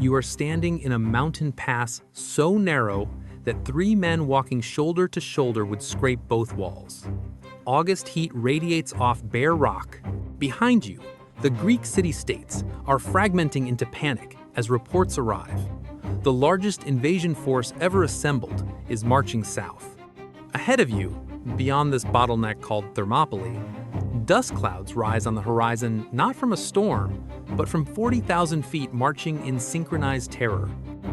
You are standing in a mountain pass so narrow that 3 men walking shoulder to shoulder would scrape both walls. August heat radiates off bare rock. Behind you, the Greek city-states are fragmenting into panic as reports arrive. The largest invasion force ever assembled is marching south. Ahead of you, beyond this bottleneck called Thermopylae, dust clouds rise on the horizon not from a storm, but from 40,000 feet marching in synchronized terror.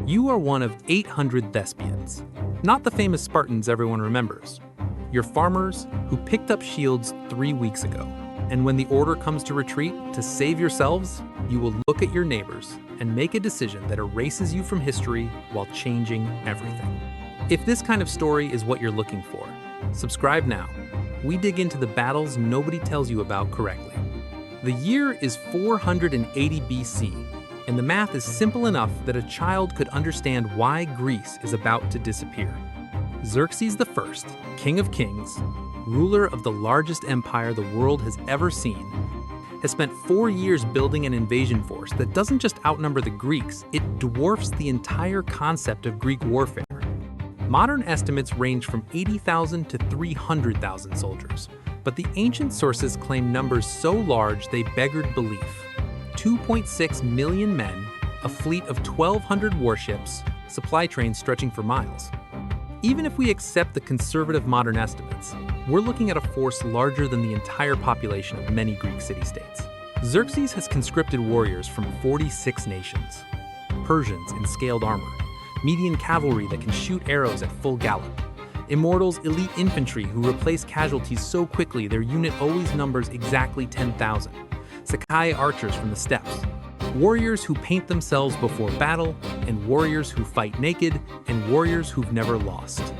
You are one of 800 Thespians, not the famous Spartans everyone remembers. You're farmers who picked up shields 3 weeks ago. And when the order comes to retreat, to save yourselves, you will look at your neighbors and make a decision that erases you from history while changing everything. If this kind of story is what you're looking for, subscribe now. We dig into the battles nobody tells you about correctly. The year is 480 BC, and the math is simple enough that a child could understand why Greece is about to disappear. Xerxes I, King of Kings, ruler of the largest empire the world has ever seen, has spent 4 years building an invasion force that doesn't just outnumber the Greeks, it dwarfs the entire concept of Greek warfare. Modern estimates range from 80,000 to 300,000 soldiers, but the ancient sources claim numbers so large they beggared belief. 2.6 million men, a fleet of 1,200 warships, supply trains stretching for miles. Even if we accept the conservative modern estimates, we're looking at a force larger than the entire population of many Greek city-states. Xerxes has conscripted warriors from 46 nations. Persians in scaled armor, Median cavalry that can shoot arrows at full gallop, Immortals elite infantry who replace casualties so quickly their unit always numbers exactly 10,000, Sakai archers from the steppes, warriors who paint themselves before battle, and warriors who fight naked, and warriors who've never lost.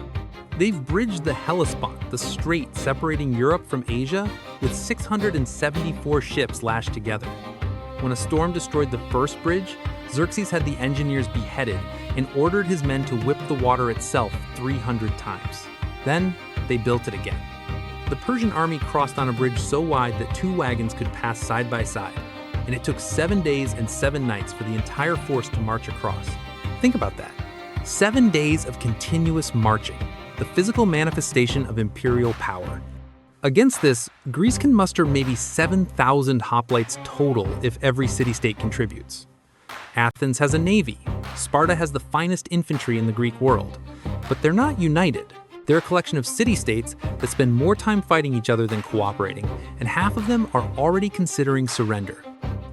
They've bridged the Hellespont, the strait separating Europe from Asia, with 674 ships lashed together. When a storm destroyed the first bridge, Xerxes had the engineers beheaded and ordered his men to whip the water itself 300 times. Then, they built it again. The Persian army crossed on a bridge so wide that 2 wagons could pass side by side, and it took 7 days and 7 nights for the entire force to march across. Think about that. 7 days of continuous marching, the physical manifestation of imperial power. Against this, Greece can muster maybe 7,000 hoplites total if every city-state contributes. Athens has a navy. Sparta has the finest infantry in the Greek world. But they're not united. They're a collection of city-states that spend more time fighting each other than cooperating, and half of them are already considering surrender.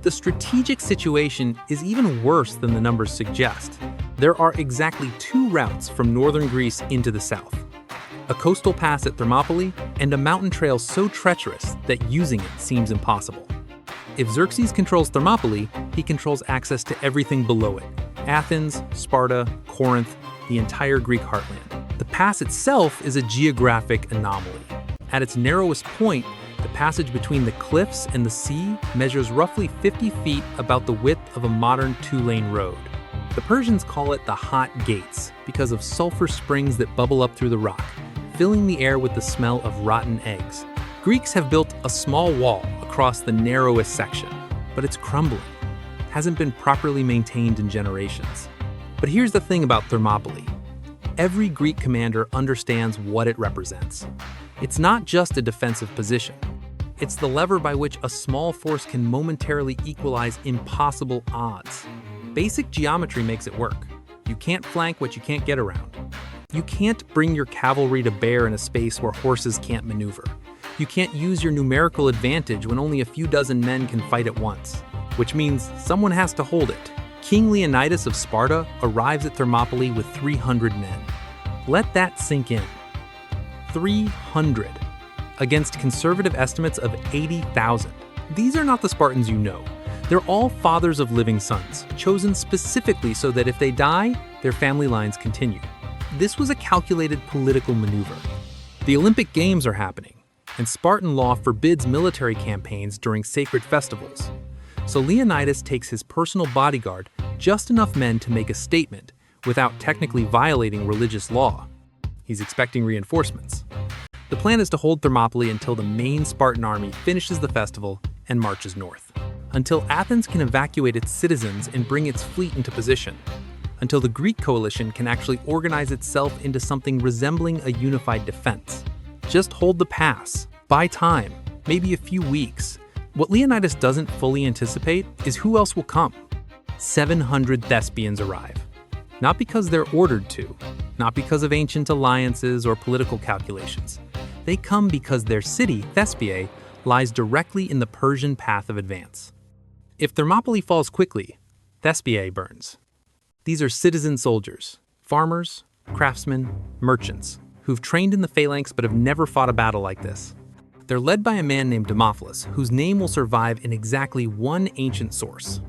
The strategic situation is even worse than the numbers suggest. There are exactly 2 routes from northern Greece into the south. A coastal pass at Thermopylae, and a mountain trail so treacherous that using it seems impossible. If Xerxes controls Thermopylae, he controls access to everything below it. Athens, Sparta, Corinth, the entire Greek heartland. The pass itself is a geographic anomaly. At its narrowest point, the passage between the cliffs and the sea measures roughly 50 feet, about the width of a modern 2-lane road. The Persians call it the Hot Gates because of sulfur springs that bubble up through the rock, filling the air with the smell of rotten eggs. Greeks have built a small wall across the narrowest section, but it's crumbling. It hasn't been properly maintained in generations. But here's the thing about Thermopylae. Every Greek commander understands what it represents. It's not just a defensive position. It's the lever by which a small force can momentarily equalize impossible odds. Basic geometry makes it work. You can't flank what you can't get around. You can't bring your cavalry to bear in a space where horses can't maneuver. You can't use your numerical advantage when only a few dozen men can fight at once, which means someone has to hold it. King Leonidas of Sparta arrives at Thermopylae with 300 men. Let that sink in. 300, against conservative estimates of 80,000. These are not the Spartans you know. They're all fathers of living sons, chosen specifically so that if they die, their family lines continue. This was a calculated political maneuver. The Olympic Games are happening, and Spartan law forbids military campaigns during sacred festivals. So Leonidas takes his personal bodyguard, just enough men to make a statement, without technically violating religious law. He's expecting reinforcements. The plan is to hold Thermopylae until the main Spartan army finishes the festival and marches north. until Athens can evacuate its citizens and bring its fleet into position, until the Greek coalition can actually organize itself into something resembling a unified defense. Just hold the pass, buy time, maybe a few weeks. What Leonidas doesn't fully anticipate is who else will come. 700 Thespians arrive. Not because they're ordered to, not because of ancient alliances or political calculations. They come because their city, Thespiae, lies directly in the Persian path of advance. If Thermopylae falls quickly, Thespiae burns. These are citizen soldiers, farmers, craftsmen, merchants, who've trained in the phalanx but have never fought a battle like this. They're led by a man named Demophilus, whose name will survive in exactly one ancient source.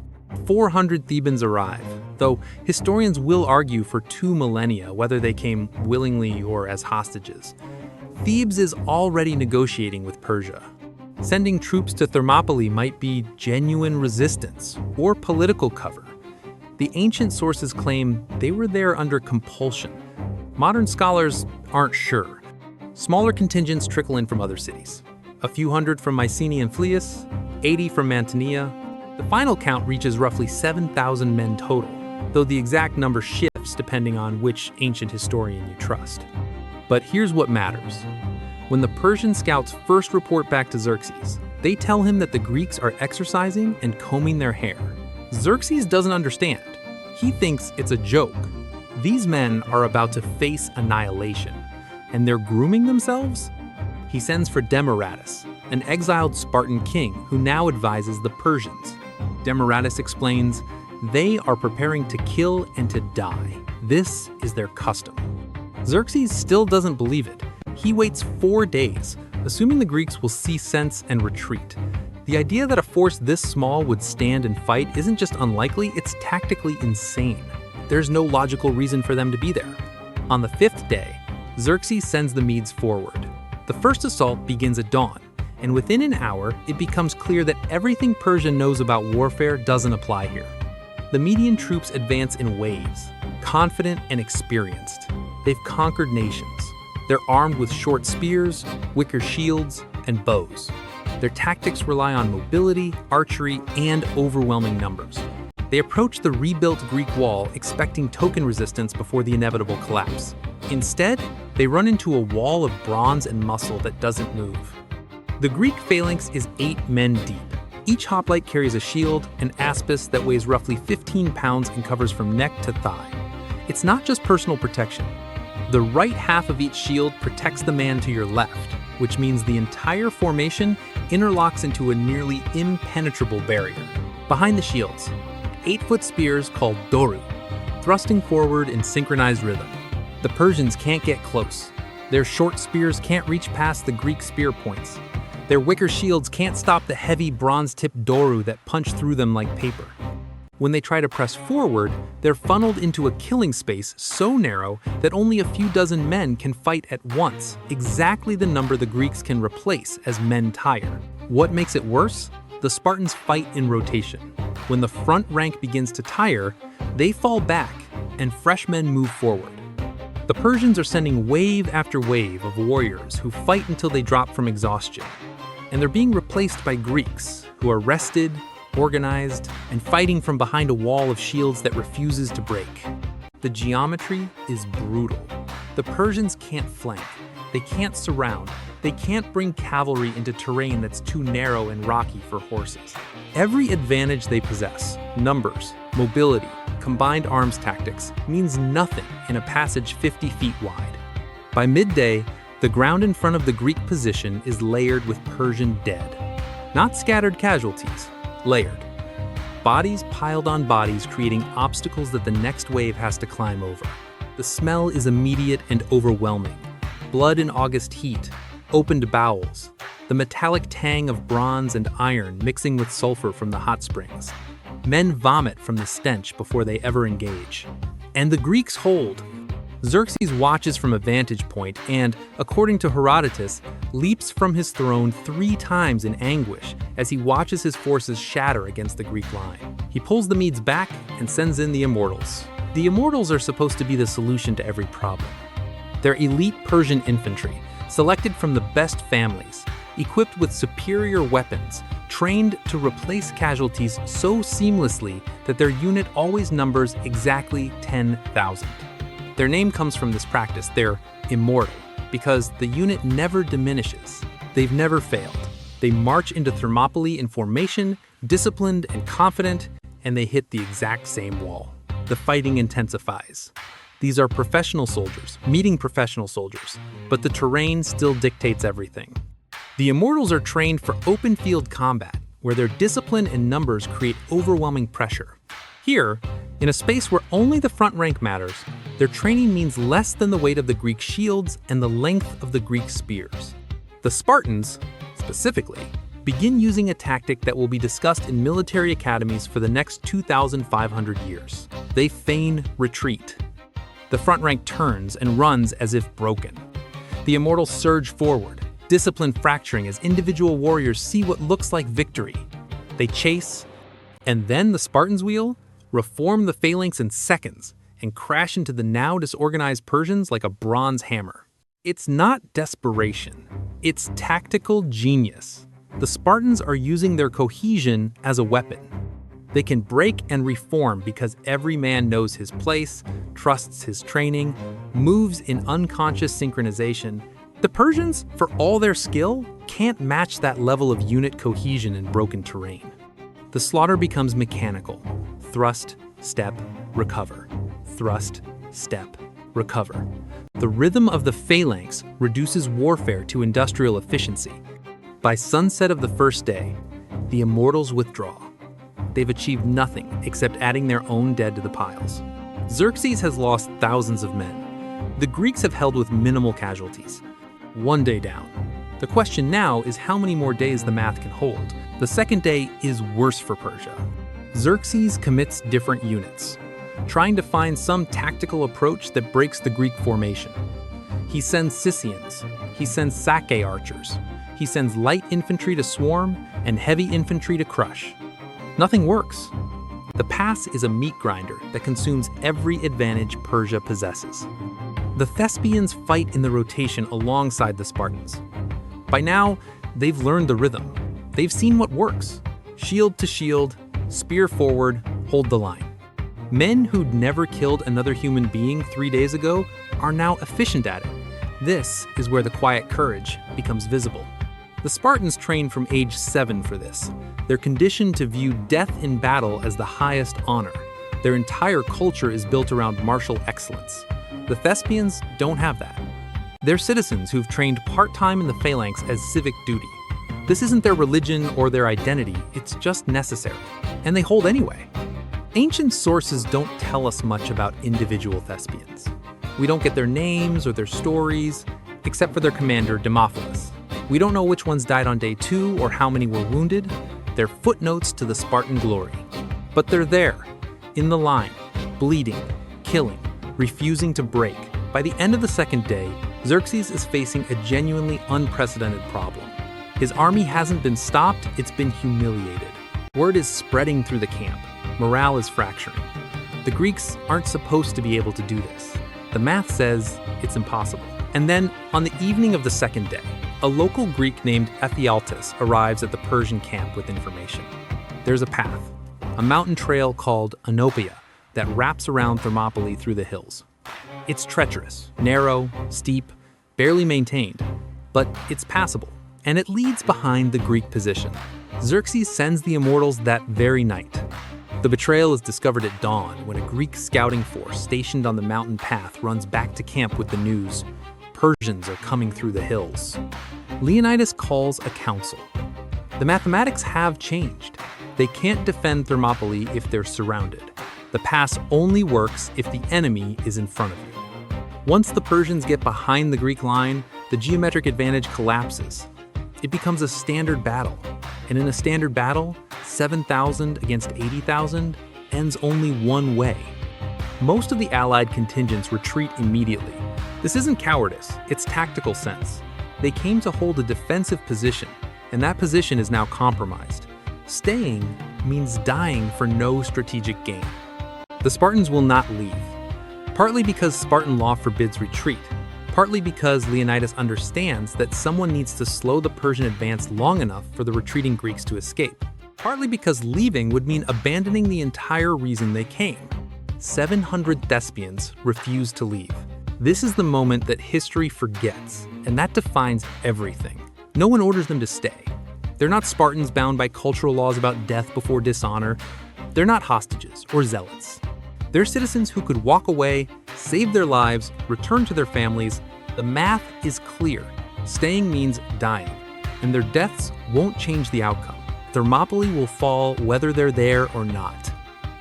400 Thebans arrive, though historians will argue for 2 millennia whether they came willingly or as hostages. Thebes is already negotiating with Persia. Sending troops to Thermopylae might be genuine resistance or political cover. The ancient sources claim they were there under compulsion. Modern scholars aren't sure. Smaller contingents trickle in from other cities. A few hundred from Mycenae and Phlius, 80 from Mantinea. The final count reaches roughly 7,000 men total, though the exact number shifts depending on which ancient historian you trust. But here's what matters. When the Persian scouts first report back to Xerxes, they tell him that the Greeks are exercising and combing their hair. Xerxes doesn't understand. He thinks it's a joke. These men are about to face annihilation, and they're grooming themselves? He sends for Demaratus, an exiled Spartan king who now advises the Persians. Demaratus explains, they are preparing to kill and to die. This is their custom. Xerxes still doesn't believe it. He waits 4 days, assuming the Greeks will see sense and retreat. The idea that a force this small would stand and fight isn't just unlikely, it's tactically insane. There's no logical reason for them to be there. On the 5th day, Xerxes sends the Medes forward. The first assault begins at dawn, and within an hour, it becomes clear that everything Persia knows about warfare doesn't apply here. The Median troops advance in waves, confident and experienced. They've conquered nations. They're armed with short spears, wicker shields, and bows. Their tactics rely on mobility, archery, and overwhelming numbers. They approach the rebuilt Greek wall expecting token resistance before the inevitable collapse. Instead, they run into a wall of bronze and muscle that doesn't move. The Greek phalanx is 8 men deep. Each hoplite carries a shield, an aspis that weighs roughly 15 pounds and covers from neck to thigh. It's not just personal protection. The right half of each shield protects the man to your left, which means the entire formation interlocks into a nearly impenetrable barrier. Behind the shields, 8-foot spears called doru, thrusting forward in synchronized rhythm. The Persians can't get close. Their short spears can't reach past the Greek spear points. Their wicker shields can't stop the heavy bronze-tipped doru that punch through them like paper. When they try to press forward, they're funneled into a killing space so narrow that only a few dozen men can fight at once, exactly the number the Greeks can replace as men tire. What makes it worse? The Spartans fight in rotation. When the front rank begins to tire, they fall back, and fresh men move forward. The Persians are sending wave after wave of warriors who fight until they drop from exhaustion. And they're being replaced by Greeks, who are rested, organized, and fighting from behind a wall of shields that refuses to break. The geometry is brutal. The Persians can't flank, they can't surround, they can't bring cavalry into terrain that's too narrow and rocky for horses. Every advantage they possess, numbers, mobility, combined arms tactics, means nothing in a passage 50 feet wide. By midday, the ground in front of the Greek position is layered with Persian dead. Not scattered casualties, layered. Bodies piled on bodies, creating obstacles that the next wave has to climb over. The smell is immediate and overwhelming. Blood in August heat, opened bowels, the metallic tang of bronze and iron mixing with sulfur from the hot springs. Men vomit from the stench before they ever engage. And the Greeks hold. Xerxes watches from a vantage point and, according to Herodotus, leaps from his throne 3 times in anguish as he watches his forces shatter against the Greek line. He pulls the Medes back and sends in the Immortals. The Immortals are supposed to be the solution to every problem. They're elite Persian infantry, selected from the best families, equipped with superior weapons, trained to replace casualties so seamlessly that their unit always numbers exactly 10,000. Their name comes from this practice. They're immortal because the unit never diminishes. They've never failed. They march into Thermopylae in formation, disciplined and confident, and they hit the exact same wall. The fighting intensifies. These are professional soldiers, meeting professional soldiers, but the terrain still dictates everything. The Immortals are trained for open field combat, where their discipline and numbers create overwhelming pressure. Here, in a space where only the front rank matters, their training means less than the weight of the Greek shields and the length of the Greek spears. The Spartans, specifically, begin using a tactic that will be discussed in military academies for the next 2,500 years. They feign retreat. The front rank turns and runs as if broken. The Immortals surge forward, discipline fracturing as individual warriors see what looks like victory. They chase, and then the Spartans wheel, reform the phalanx in seconds, and crash into the now disorganized Persians like a bronze hammer. It's not desperation, it's tactical genius. The Spartans are using their cohesion as a weapon. They can break and reform because every man knows his place, trusts his training, moves in unconscious synchronization. The Persians, for all their skill, can't match that level of unit cohesion in broken terrain. The slaughter becomes mechanical. Thrust, step, recover. Thrust, step, recover. The rhythm of the phalanx reduces warfare to industrial efficiency. By sunset of the first day, the Immortals withdraw. They've achieved nothing except adding their own dead to the piles. Xerxes has lost thousands of men. The Greeks have held with minimal casualties. One day down. The question now is how many more days the math can hold. The second day is worse for Persia. Xerxes commits different units, trying to find some tactical approach that breaks the Greek formation. He sends Scythians, he sends Sacae archers, he sends light infantry to swarm and heavy infantry to crush. Nothing works. The pass is a meat grinder that consumes every advantage Persia possesses. The Thespians fight in the rotation alongside the Spartans. By now, they've learned the rhythm. They've seen what works. Shield to shield, spear forward, hold the line. Men who'd never killed another human being 3 days ago are now efficient at it. This is where the quiet courage becomes visible. The Spartans train from age 7 for this. They're conditioned to view death in battle as the highest honor. Their entire culture is built around martial excellence. The Thespians don't have that. They're citizens who've trained part-time in the phalanx as civic duty. This isn't their religion or their identity, it's just necessary. And they hold anyway. Ancient sources don't tell us much about individual Thespians. We don't get their names or their stories, except for their commander, Demophilus. We don't know which ones died on day 2 or how many were wounded. They're footnotes to the Spartan glory. But they're there, in the line, bleeding, killing, refusing to break. By the end of the second day, Xerxes is facing a genuinely unprecedented problem. His army hasn't been stopped, it's been humiliated. Word is spreading through the camp. Morale is fracturing. The Greeks aren't supposed to be able to do this. The math says it's impossible. And then, on the evening of the second day, a local Greek named Ephialtes arrives at the Persian camp with information. There's a path, a mountain trail called Anopia that wraps around Thermopylae through the hills. It's treacherous, narrow, steep, barely maintained, but it's passable, and it leads behind the Greek position. Xerxes sends the Immortals that very night. The betrayal is discovered at dawn when a Greek scouting force stationed on the mountain path runs back to camp with the news: Persians are coming through the hills. Leonidas calls a council. The mathematics have changed. They can't defend Thermopylae if they're surrounded. The pass only works if the enemy is in front of you. Once the Persians get behind the Greek line, the geometric advantage collapses. It becomes a standard battle. And in a standard battle, 7,000 against 80,000 ends only one way. Most of the Allied contingents retreat immediately. This isn't cowardice, it's tactical sense. They came to hold a defensive position, and that position is now compromised. Staying means dying for no strategic gain. The Spartans will not leave, partly because Spartan law forbids retreat, partly because Leonidas understands that someone needs to slow the Persian advance long enough for the retreating Greeks to escape, partly because leaving would mean abandoning the entire reason they came. 700 Thespians refused to leave. This is the moment that history forgets, and that defines everything. No one orders them to stay. They're not Spartans bound by cultural laws about death before dishonor. They're not hostages or zealots. They're citizens who could walk away, save their lives, return to their families. The math is clear. Staying means dying, and their deaths won't change the outcome. Thermopylae will fall whether they're there or not.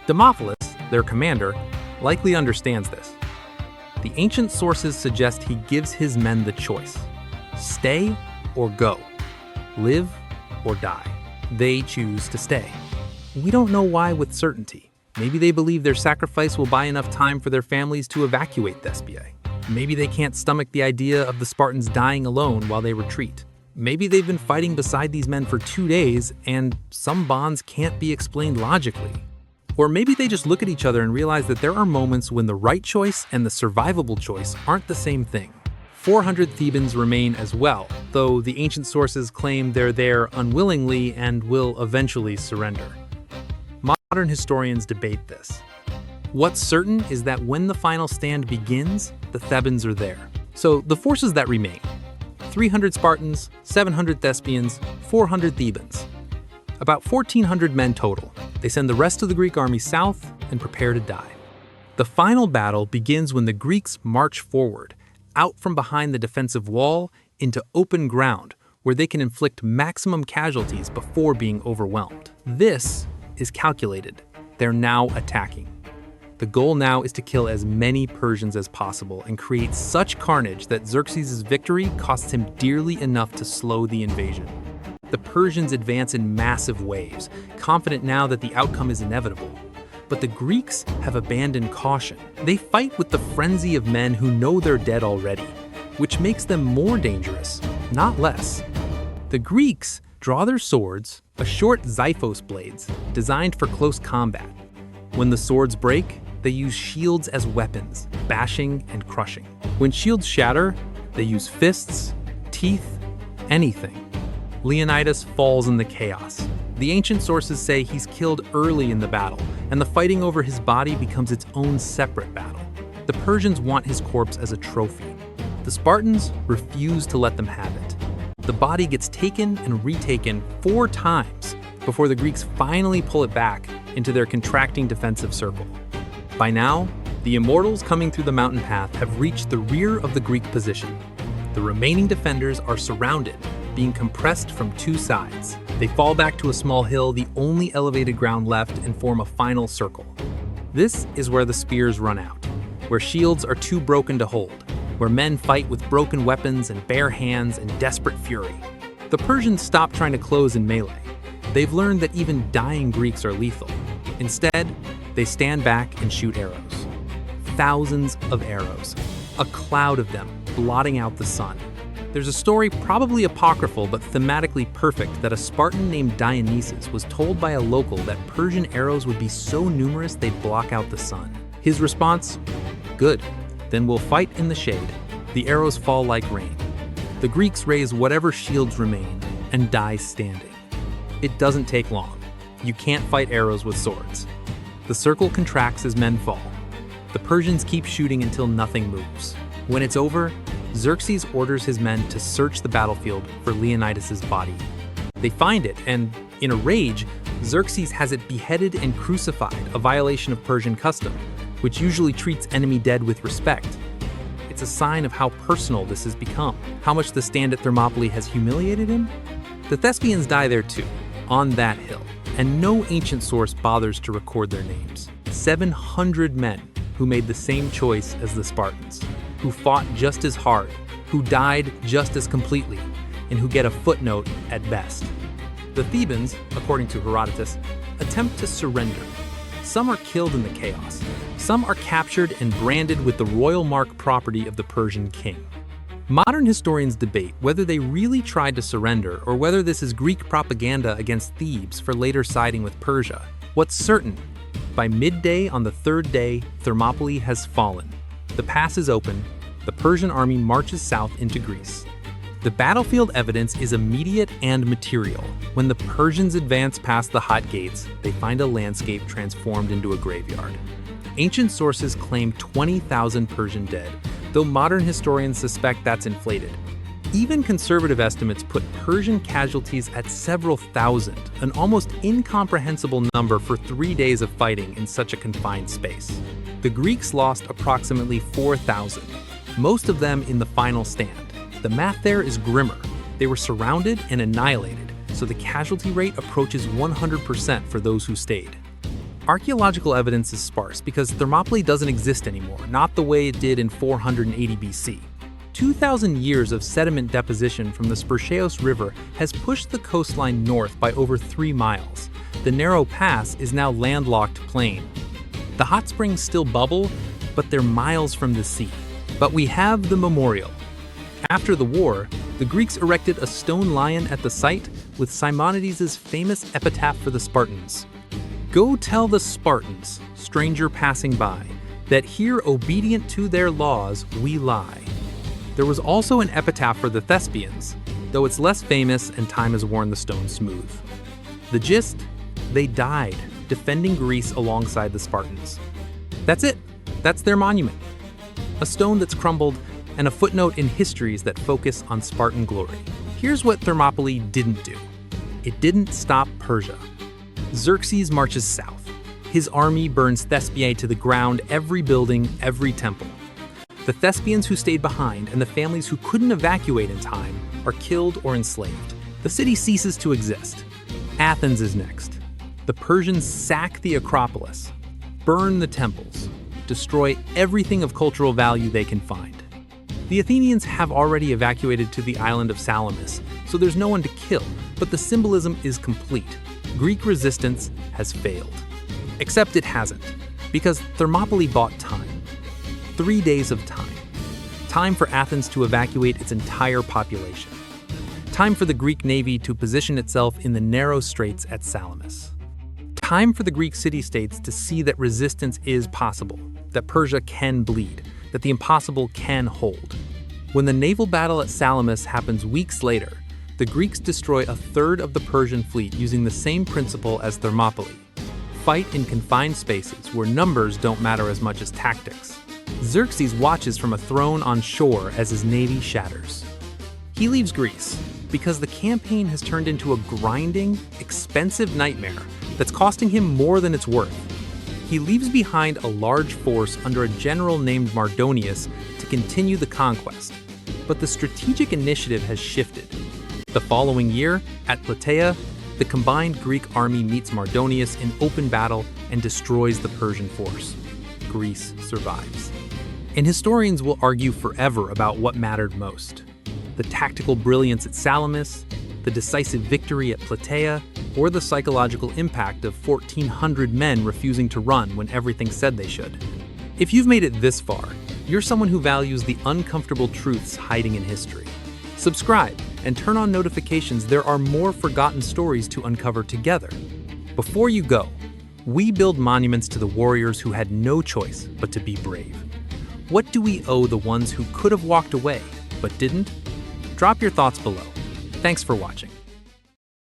Demophilus, their commander, likely understands this. The ancient sources suggest he gives his men the choice: stay or go, live or die. They choose to stay. We don't know why with certainty. Maybe they believe their sacrifice will buy enough time for their families to evacuate Thespiae. Maybe they can't stomach the idea of the Spartans dying alone while they retreat. Maybe they've been fighting beside these men for 2 days and some bonds can't be explained logically. Or maybe they just look at each other and realize that there are moments when the right choice and the survivable choice aren't the same thing. 400 Thebans remain as well, though the ancient sources claim they're there unwillingly and will eventually surrender. Modern historians debate this. What's certain is that when the final stand begins, the Thebans are there. So the forces that remain: 300 Spartans, 700 Thespians, 400 Thebans. About 1,400 men total. They send the rest of the Greek army south and prepare to die. The final battle begins when the Greeks march forward, out from behind the defensive wall into open ground, where they can inflict maximum casualties before being overwhelmed. This is calculated. They're now attacking. The goal now is to kill as many Persians as possible and create such carnage that Xerxes' victory costs him dearly enough to slow the invasion. The Persians advance in massive waves, confident now that the outcome is inevitable. But the Greeks have abandoned caution. They fight with the frenzy of men who know they're dead already, which makes them more dangerous, not less. The Greeks draw their swords, a short xiphos blades, designed for close combat. When the swords break, they use shields as weapons, bashing and crushing. When shields shatter, they use fists, teeth, anything. Leonidas falls in the chaos. The ancient sources say he's killed early in the battle, and the fighting over his body becomes its own separate battle. The Persians want his corpse as a trophy. The Spartans refuse to let them have it. The body gets taken and retaken 4 times before the Greeks finally pull it back into their contracting defensive circle. By now, the immortals coming through the mountain path have reached the rear of the Greek position. The remaining defenders are surrounded, being compressed from 2 sides. They fall back to a small hill, the only elevated ground left, and form a final circle. This is where the spears run out, where shields are too broken to hold, where men fight with broken weapons and bare hands and desperate fury. The Persians stop trying to close in melee. They've learned that even dying Greeks are lethal. Instead, they stand back and shoot arrows. Thousands of arrows, a cloud of them blotting out the sun. There's a story, probably apocryphal but thematically perfect, that a Spartan named Dionysus was told by a local that Persian arrows would be so numerous they'd block out the sun. His response? Good, then we'll fight in the shade. The arrows fall like rain. The Greeks raise whatever shields remain and die standing. It doesn't take long. You can't fight arrows with swords. The circle contracts as men fall. The Persians keep shooting until nothing moves. When it's over, Xerxes orders his men to search the battlefield for Leonidas' body. They find it, and in a rage, Xerxes has it beheaded and crucified, a violation of Persian custom, which usually treats enemy dead with respect. It's a sign of how personal this has become, how much the stand at Thermopylae has humiliated him. The Thespians die there too, on that hill, and no ancient source bothers to record their names. 700 men who made the same choice as the Spartans, who fought just as hard, who died just as completely, and who get a footnote at best. The Thebans, according to Herodotus, attempt to surrender. Some are killed in the chaos. Some are captured and branded with the royal mark property of the Persian king. Modern historians debate whether they really tried to surrender or whether this is Greek propaganda against Thebes for later siding with Persia. What's certain, by midday on the 3rd day, Thermopylae has fallen. The pass is open, The Persian army marches south into Greece. The battlefield evidence is immediate and material. When the Persians advance past the Hot Gates, they find a landscape transformed into a graveyard. Ancient sources claim 20,000 Persian dead, though modern historians suspect that's inflated. Even conservative estimates put Persian casualties at several thousand, an almost incomprehensible number for 3 days of fighting in such a confined space. The Greeks lost approximately 4,000, most of them in the final stand. The math there is grimmer. They were surrounded and annihilated, so the casualty rate approaches 100% for those who stayed. Archaeological evidence is sparse because Thermopylae doesn't exist anymore, not the way it did in 480 BC. 2,000 years of sediment deposition from the Spercheios River has pushed the coastline north by over 3 miles. The narrow pass is now landlocked plain. The hot springs still bubble, but they're miles from the sea. But we have the memorial. After the war, the Greeks erected a stone lion at the site with Simonides' famous epitaph for the Spartans. "Go tell the Spartans, stranger passing by, that here obedient to their laws we lie." There was also an epitaph for the Thespians, though it's less famous and time has worn the stone smooth. The gist? They died, defending Greece alongside the Spartans. That's it. That's their monument. A stone that's crumbled, and a footnote in histories that focus on Spartan glory. Here's what Thermopylae didn't do. It didn't stop Persia. Xerxes marches south. His army burns Thespiae to the ground, every building, every temple. The Thespians who stayed behind and the families who couldn't evacuate in time are killed or enslaved. The city ceases to exist. Athens is next. The Persians sack the Acropolis, burn the temples, destroy everything of cultural value they can find. The Athenians have already evacuated to the island of Salamis, so there's no one to kill, but the symbolism is complete. Greek resistance has failed. Except it hasn't, because Thermopylae bought time. 3 days of time. Time for Athens to evacuate its entire population. Time for the Greek navy to position itself in the narrow straits at Salamis. Time for the Greek city-states to see that resistance is possible, that Persia can bleed, that the impossible can hold. When the naval battle at Salamis happens weeks later, the Greeks destroy a third of the Persian fleet using the same principle as Thermopylae. Fight in confined spaces where numbers don't matter as much as tactics. Xerxes watches from a throne on shore as his navy shatters. He leaves Greece because the campaign has turned into a grinding, expensive nightmare that's costing him more than it's worth. He leaves behind a large force under a general named Mardonius to continue the conquest, but the strategic initiative has shifted. The following year, at Plataea, the combined Greek army meets Mardonius in open battle and destroys the Persian force. Greece survives. And historians will argue forever about what mattered most: the tactical brilliance at Salamis, the decisive victory at Plataea, or the psychological impact of 1,400 men refusing to run when everything said they should. If you've made it this far, you're someone who values the uncomfortable truths hiding in history. Subscribe and turn on notifications. There are more forgotten stories to uncover together. Before you go, we build monuments to the warriors who had no choice but to be brave. What do we owe the ones who could have walked away but didn't? Drop your thoughts below. Thanks for watching.